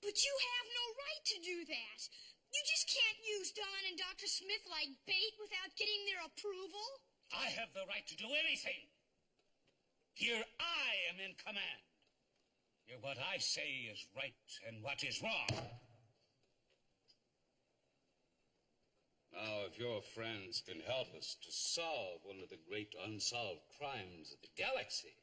[SPEAKER 5] But you have no right to do that. You just can't use Don and Dr. Smith like bait without getting their approval.
[SPEAKER 1] I have the right to do anything. Here I am in command. Here what I say is right and what is wrong. Now, if your friends can help us to solve one of the great unsolved crimes of the galaxy,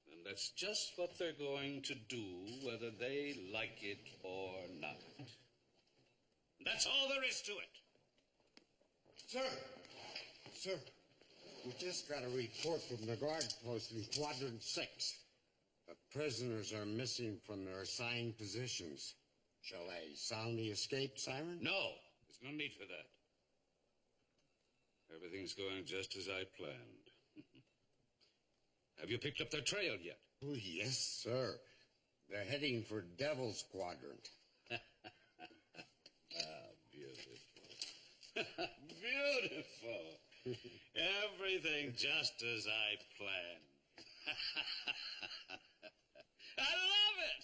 [SPEAKER 1] then that's just what they're going to do, whether they like it or not. That's all there is to it.
[SPEAKER 8] Sir, we just got a report from the guard post in Quadrant 6. The prisoners are missing from their assigned positions. Shall I sound the escape siren?
[SPEAKER 1] No, there's no need for that. Everything's going just as I planned. Have you picked up their trail yet?
[SPEAKER 8] Oh, yes, sir. They're heading for Devil's Quadrant.
[SPEAKER 1] Beautiful. Beautiful. Everything just as I planned. I love it.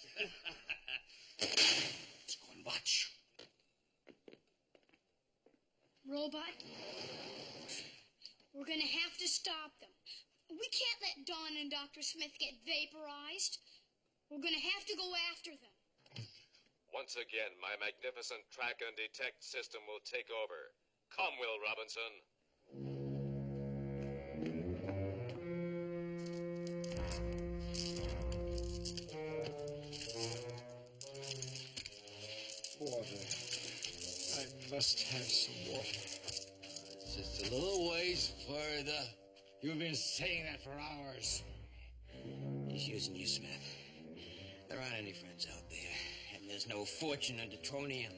[SPEAKER 1] Let's go and watch.
[SPEAKER 5] Robot, we're going to have to stop them. We can't let Don and Dr. Smith get vaporized. We're going to have to go after them.
[SPEAKER 7] Once again, my magnificent track and detect system will take over. Come, Will Robinson.
[SPEAKER 3] Water. I must have some water.
[SPEAKER 4] It's just a little ways further. You've been saying that for hours.
[SPEAKER 2] He's using you, Smith. There aren't any friends out there, and there's no fortune in deutronium.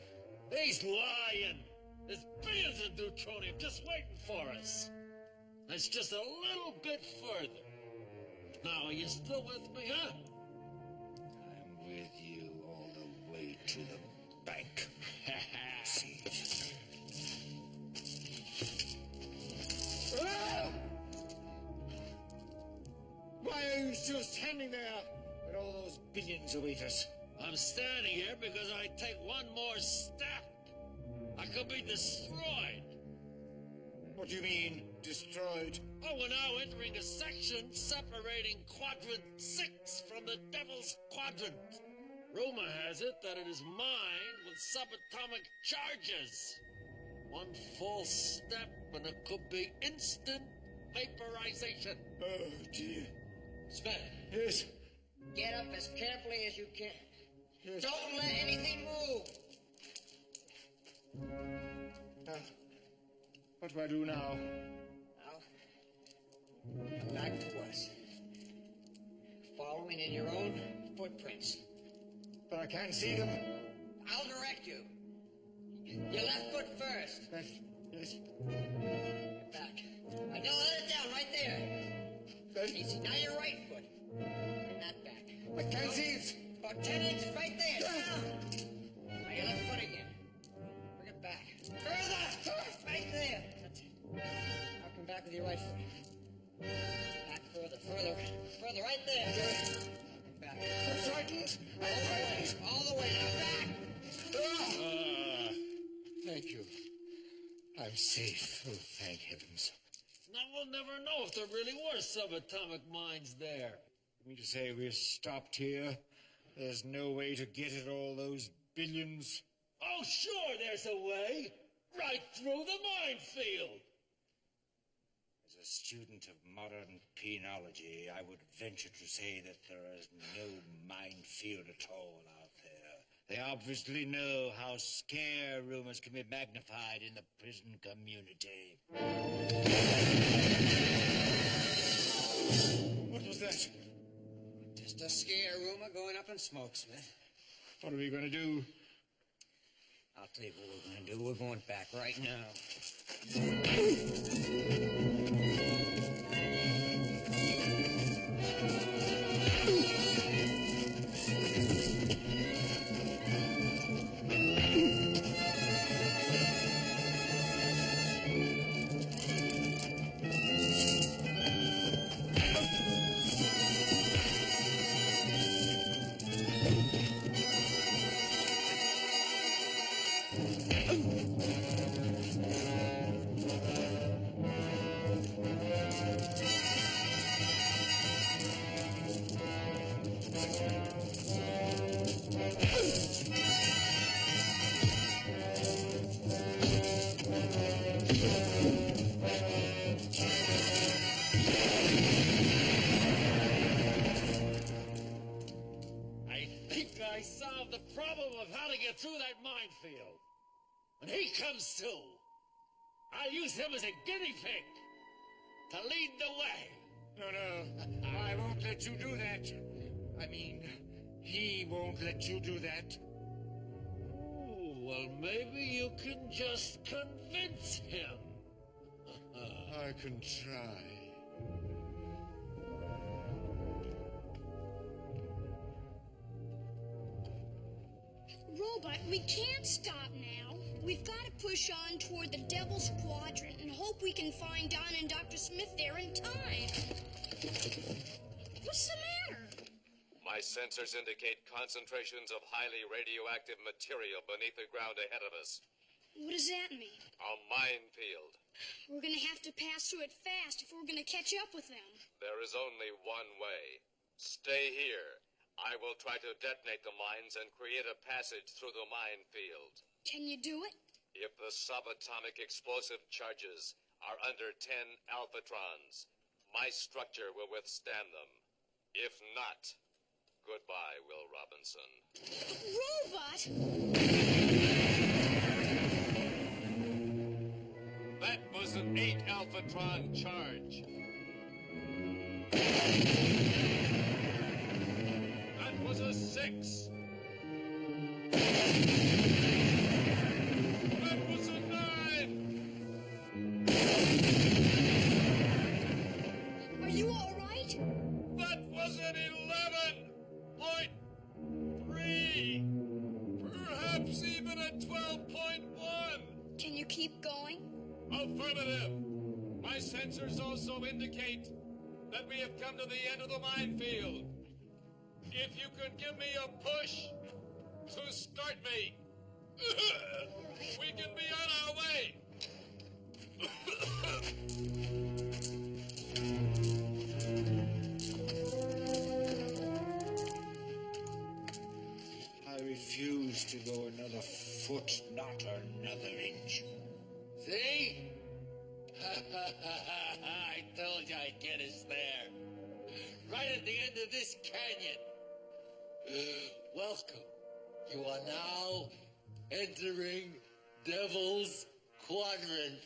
[SPEAKER 4] He's lying. There's billions of deutronium just waiting for us. It's just a little bit further. Now, are you still with me, huh?
[SPEAKER 3] I'm with you all the way to the bank. Why are you still standing there with all those billions await us?
[SPEAKER 4] I'm standing here because I take one more step, I could be destroyed.
[SPEAKER 3] What do you mean, destroyed?
[SPEAKER 4] Oh, we're now entering a section separating Quadrant 6 from the Devil's Quadrant. Rumor has it that it is mined with subatomic charges. One false step and it could be instant vaporization.
[SPEAKER 3] Oh, dear.
[SPEAKER 2] Smith,
[SPEAKER 3] Yes.
[SPEAKER 2] get up as carefully as you can.
[SPEAKER 3] Yes.
[SPEAKER 2] Don't let anything move.
[SPEAKER 3] What do I do now?
[SPEAKER 2] Now, come back to us. Following in your own footprints.
[SPEAKER 3] But I can't see them.
[SPEAKER 2] I'll direct you. Your left foot first.
[SPEAKER 3] Yes.
[SPEAKER 2] Get back. Now let it down right there. Easy. Now your right foot. Bring that back.
[SPEAKER 3] I can't see it.
[SPEAKER 2] About 10 inches right there. Down. Now your left foot again. Bring it back. Further. Right there. That's it. Now come back with your right foot. Back further. Further right there. Come back.
[SPEAKER 3] I'm frightened.
[SPEAKER 2] All the way. Now back.
[SPEAKER 3] Thank you. I'm safe. Oh, thank heavens.
[SPEAKER 4] Now we'll never know if there really were subatomic mines there.
[SPEAKER 3] You mean to say we're stopped here? There's no way to get at all those billions?
[SPEAKER 4] Oh, sure, there's a way. Right through the minefield.
[SPEAKER 3] As a student of modern penology, I would venture to say that there is no minefield at all out there. They obviously know how scare rumors can be magnified in the prison community. What was that?
[SPEAKER 2] Just a scare rumor going up in smoke, Smith.
[SPEAKER 3] What are we going to do?
[SPEAKER 2] I'll tell you what we're gonna do. We're going back right now.
[SPEAKER 4] I solved the problem of how to get through that minefield. When he comes to, I'll use him as a guinea pig to lead the way.
[SPEAKER 3] No, I won't let you do that. I mean, he won't let you do that.
[SPEAKER 4] Oh, well, maybe you can just convince him.
[SPEAKER 3] I can try.
[SPEAKER 5] Robot, we can't stop now. We've got to push on toward the Devil's Quadrant and hope we can find Don and Dr. Smith there in time. What's the matter?
[SPEAKER 7] My sensors indicate concentrations of highly radioactive material beneath the ground ahead of us.
[SPEAKER 5] What does that mean?
[SPEAKER 7] A minefield.
[SPEAKER 5] We're going to have to pass through it fast if we're going to catch up with them.
[SPEAKER 7] There is only one way. Stay here. I will try to detonate the mines and create a passage through the minefield.
[SPEAKER 5] Can you do it?
[SPEAKER 7] If the subatomic explosive charges are under 10 alphatrons, my structure will withstand them. If not, goodbye, Will Robinson.
[SPEAKER 5] Robot!
[SPEAKER 7] That was an 8 alphatron charge. That was a 6. That was a 9.
[SPEAKER 5] Are you all right?
[SPEAKER 7] That was an 11.3. Perhaps even a 12.1.
[SPEAKER 5] Can you keep going?
[SPEAKER 7] Affirmative. My sensors also indicate that we have come to the end of the minefield. If you could give me a push to start me, we can be on our way.
[SPEAKER 3] I refuse to go another foot, not another inch.
[SPEAKER 4] See? I told you I'd get us there. Right at the end of this canyon. Welcome. You are now entering Devil's Quadrant.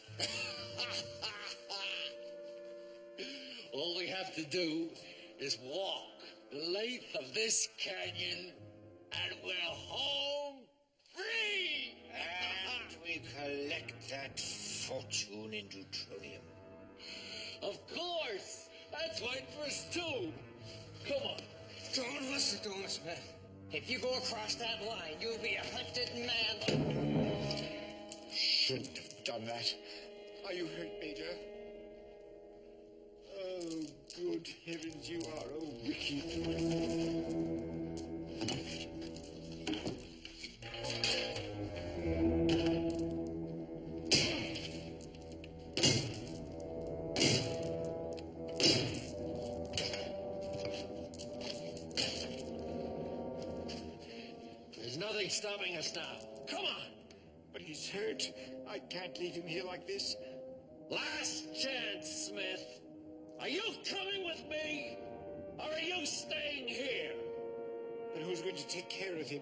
[SPEAKER 4] All we have to do is walk the length of this canyon, and we're home free.
[SPEAKER 3] And we collect that fortune in deuterium.
[SPEAKER 4] Of course. That's right for us, too. Come on.
[SPEAKER 2] Don't listen to him, Smith. If you go across that line, you'll be a hunted man.
[SPEAKER 3] Shouldn't have done that. Are you hurt, Major? Oh, good heavens, you are a wicked
[SPEAKER 4] There's nothing stopping us now. Come on.
[SPEAKER 3] But he's hurt. I can't leave him here like this.
[SPEAKER 4] Last chance, Smith. Are you coming with me? Or are you staying here?
[SPEAKER 3] But who's going to take care of him?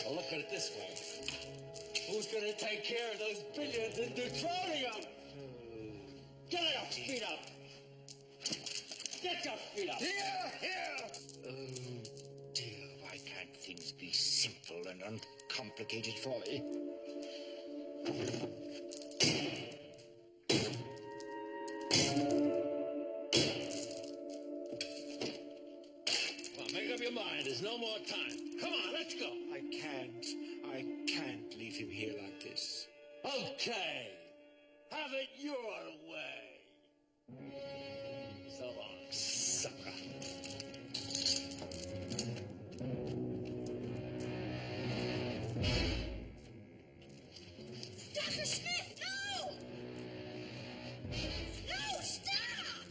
[SPEAKER 4] Well, look at it this way. Who's going to take care of those billions in deuterium? Get your feet up. Get your feet up.
[SPEAKER 3] Here! Oh, dear, why can't things be simple and uncomplicated? complicated folly.
[SPEAKER 4] Well, make up your mind. There's no more time. Come on, let's go.
[SPEAKER 3] I can't leave him here like this.
[SPEAKER 4] Okay. Have it your way. So long, sucker.
[SPEAKER 5] Dr. Smith, no! No, stop!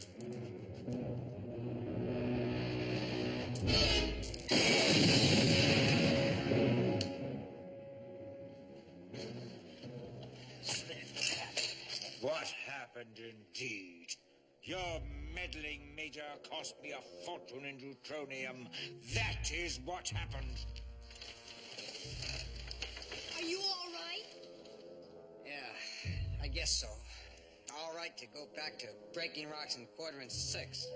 [SPEAKER 3] What happened indeed? Your meddling major cost me a fortune in neutronium. That is what happened.
[SPEAKER 5] Are you all right?
[SPEAKER 2] Yeah, I guess so. All right to go back to breaking rocks in quadrant 6.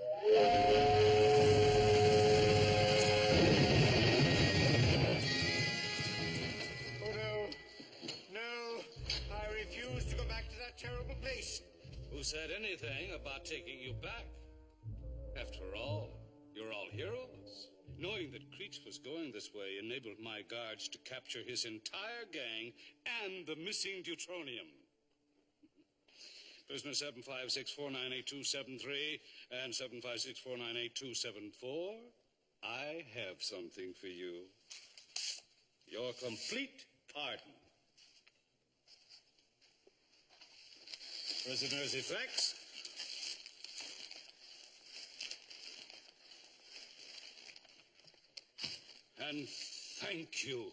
[SPEAKER 3] Oh, no. No. I refuse to go back to that terrible place.
[SPEAKER 1] Who said anything about taking you back? After all, you're all heroes. Knowing that Creech was going this way enabled my guards to capture his entire gang and the missing deutronium. Prisoner 756498273 and 756498274, I have something for you. Your complete pardon. Prisoner's effects. And thank you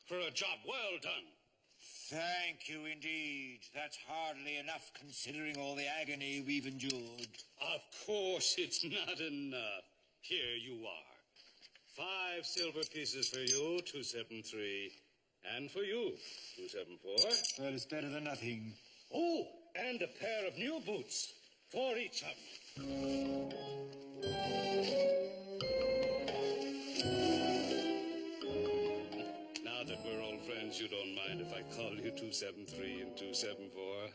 [SPEAKER 1] for a job well done.
[SPEAKER 3] Thank you indeed. That's hardly enough considering all the agony we've endured.
[SPEAKER 1] Of course it's not enough. Here you are. 5 silver pieces for you, 273. And for you, 274.
[SPEAKER 3] Well, it's better than nothing.
[SPEAKER 1] Oh, and a pair of new boots for each of them. Now that we're old friends, you don't mind if I call you 273 and 274?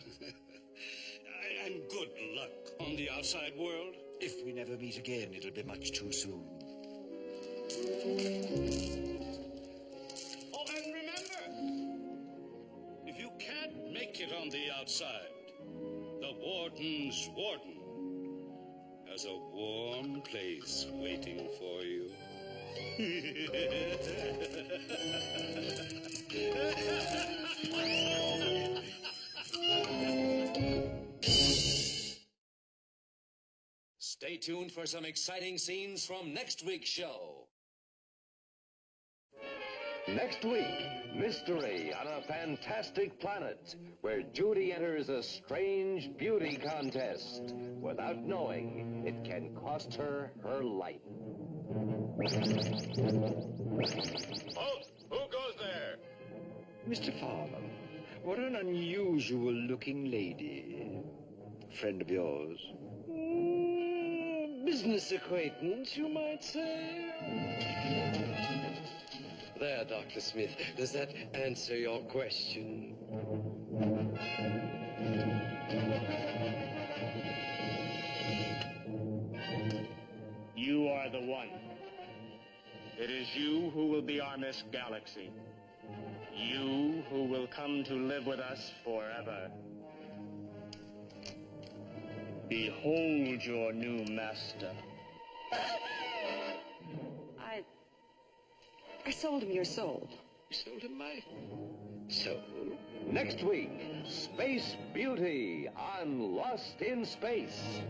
[SPEAKER 1] And good luck on the outside world.
[SPEAKER 3] If we never meet again, it'll be much too soon.
[SPEAKER 1] Oh, and remember, if you can't make it on the outside, the warden's warden has a warm place waiting for you.
[SPEAKER 9] Stay tuned for some exciting scenes from next week's show.
[SPEAKER 7] Next week, mystery on a fantastic planet where Judy enters a strange beauty contest. Without knowing, it can cost her her life. Halt! Who goes there?
[SPEAKER 3] Mr. Farmer, what an unusual-looking lady. Friend of yours?
[SPEAKER 10] Business acquaintance, you might say. There, Dr. Smith. Does that answer your question?
[SPEAKER 11] You are the one. It is you who will be our Miss Galaxy. You who will come to live with us forever. Behold your new master.
[SPEAKER 12] I sold him your soul.
[SPEAKER 10] You sold him my soul?
[SPEAKER 7] Next week, Space Beauty on Lost in Space.